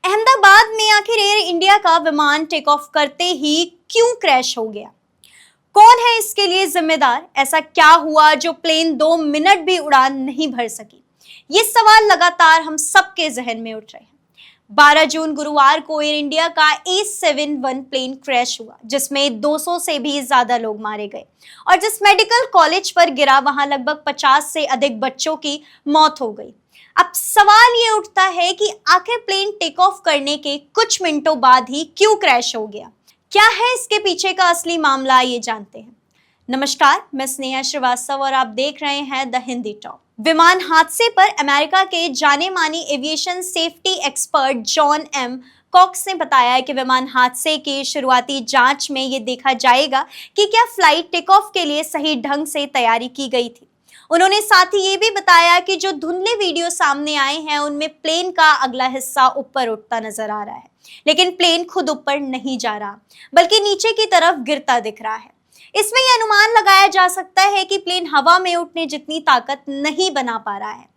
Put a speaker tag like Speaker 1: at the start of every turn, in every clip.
Speaker 1: अहमदाबाद में आखिर air India का विमान टेक ऑफ करते ही क्यों क्रैश हो गया? कौन है इसके लिए जिम्मेदार? ऐसा क्या हुआ जो प्लेन 2 मिनट भी उड़ान नहीं भर सकी? ये सवाल लगातार हम सबके जहन में उठ रहे हैं। 12 जून गुरुवार को एयर इंडिया का A71 प्लेन क्रैश हुआ, जिसमें 200 से भी ज्यादा लोग मारे गए और जिस मेडिकल कॉलेज पर गिरा वहां लगभग 50 से अधिक बच्चों की मौत हो गई। अब सवाल ये उठता है कि आखिर प्लेन टेक ऑफ करने के कुछ मिनटों बाद ही क्यों क्रैश हो गया? क्या है इसके पीछे का असली मामला, ये जानते हैं। नमस्कार, मैं स्नेहा श्रीवास्तव और आप देख रहे हैं द हिंदी टॉप। विमान हादसे पर अमेरिका के जाने माने aviation safety expert John M Cox ने बताया है कि विमान हादसे की शुरुआती जांच में ये देखा जाएगा कि क्या फ्लाइट टेक ऑफ के लिए सही ढंग से तैयारी की गई थी। उन्होंने साथ ही ये भी बताया कि जो धुंधले वीडियो सामने आए हैं उनमें प्लेन का अगला हिस्सा ऊपर उठता नजर आ रहा है, लेकिन प्लेन खुद ऊपर नहीं जा रहा बल्कि नीचे की तरफ गिरता दिख रहा है। इसमें यह अनुमान लगाया जा सकता है कि प्लेन हवा में उठने जितनी ताकत नहीं बना पा रहा है।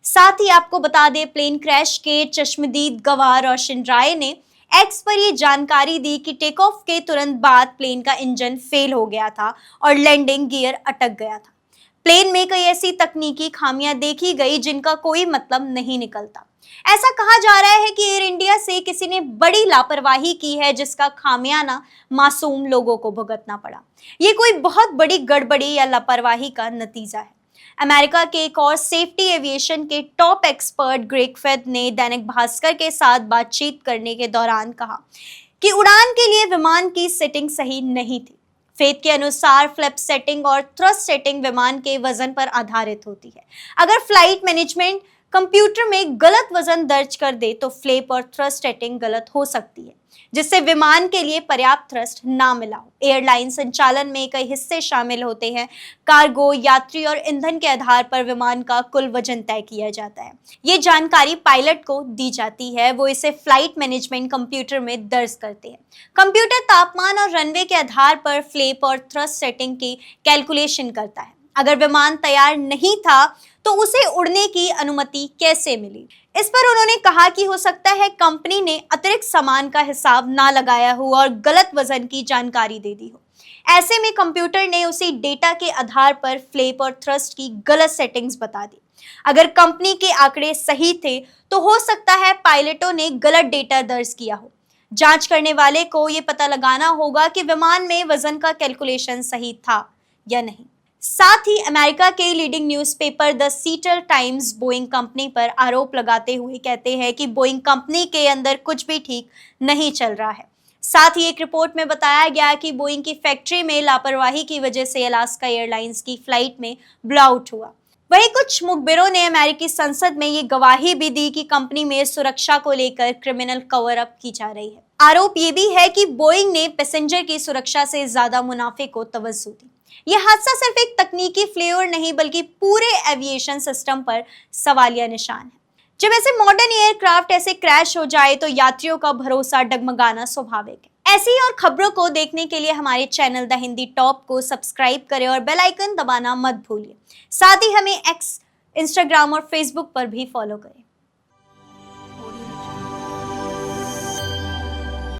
Speaker 1: साथ ही आपको बता दें, प्लेन क्रैश के चश्मदीद गवाह रोशन राय ने एक्स पर ये जानकारी दी कि टेक ऑफ के तुरंत बाद प्लेन का इंजन फेल हो गया था और लैंडिंग गियर अटक गया था। प्लेन में कई ऐसी तकनीकी खामियां देखी गई जिनका कोई मतलब नहीं निकलता। ऐसा कहा जा रहा है कि एयर इंडिया से किसी ने बड़ी लापरवाही की है, जिसका खामियाना मासूम लोगों को भुगतना पड़ा। ये कोई बहुत बड़ी गड़बड़ी या लापरवाही का नतीजा है। अमेरिका के एक और सेफ्टी एविएशन के टॉप एक्सपर्ट ग्रेग फेद ने दैनिक भास्कर के साथ बातचीत करने के दौरान कहा कि उड़ान के लिए विमान की सेटिंग सही नहीं थी। फेद के अनुसार फ्लैप सेटिंग और थ्रस्ट सेटिंग विमान के वजन पर आधारित होती है। अगर फ्लाइट मैनेजमेंट कंप्यूटर में गलत वजन दर्ज कर दे तो फ्लैप और थ्रस्ट सेटिंग गलत हो सकती है, जिससे विमान के लिए पर्याप्त थ्रस्ट ना मिला हो। एयरलाइन संचालन में कई हिस्से शामिल होते हैं। कार्गो, यात्री और ईंधन के आधार पर विमान का कुल वजन तय किया जाता है। ये जानकारी पायलट को दी जाती है, वो इसे फ्लाइट मैनेजमेंट कंप्यूटर में दर्ज करते हैं। कंप्यूटर तापमान और रनवे के आधार पर फ्लैप और थ्रस्ट सेटिंग की कैलकुलेशन करता है। अगर विमान तैयार नहीं था तो उसे उड़ने की अनुमति कैसे मिली? इस पर उन्होंने कहा कि हो सकता है कंपनी ने अतिरिक्त सामान का हिसाब ना लगाया हो और गलत वजन की जानकारी दे दी हो। ऐसे में कंप्यूटर ने उसी डेटा के आधार पर फ्लैप और थ्रस्ट की गलत सेटिंग्स बता दी। अगर कंपनी के आंकड़े सही थे तो हो सकता है पायलटों ने गलत डेटा दर्ज किया हो। जांच करने वाले को ये पता लगाना होगा कि विमान में वजन का कैलकुलेशन सही था या नहीं। साथ ही अमेरिका के leading newspaper the सीटल times Boeing company पर आरोप लगाते हुए कहते हैं कि बोइंग कंपनी के अंदर कुछ भी ठीक नहीं चल रहा है। साथ ही एक रिपोर्ट में बताया गया कि बोइंग की फैक्ट्री में लापरवाही की वजह से अलास्का एयरलाइंस की फ्लाइट में ब्लाउट हुआ। वहीं कुछ मुखबिरों ने अमेरिकी संसद में ये गवाही भी दी कि कंपनी में सुरक्षा को लेकर क्रिमिनल कवर अप की जा रही है। आरोप ये भी है कि बोइंग ने पैसेंजर की सुरक्षा से ज्यादा मुनाफे को तवज्जो दी। यह हादसा सिर्फ एक तकनीकी फ्लेवर नहीं बल्कि पूरे एविएशन सिस्टम पर सवालिया निशान है। जब ऐसे मॉडर्न एयरक्राफ्ट ऐसे क्रैश हो जाए तो यात्रियों का भरोसा डगमगाना स्वाभाविक है। ऐसी और खबरों को देखने के लिए हमारे चैनल द हिंदी टॉप को सब्सक्राइब करें और बेल आइकन दबाना मत भूलिए। साथ ही हमें एक्स, इंस्टाग्राम और फेसबुक पर भी फॉलो करें।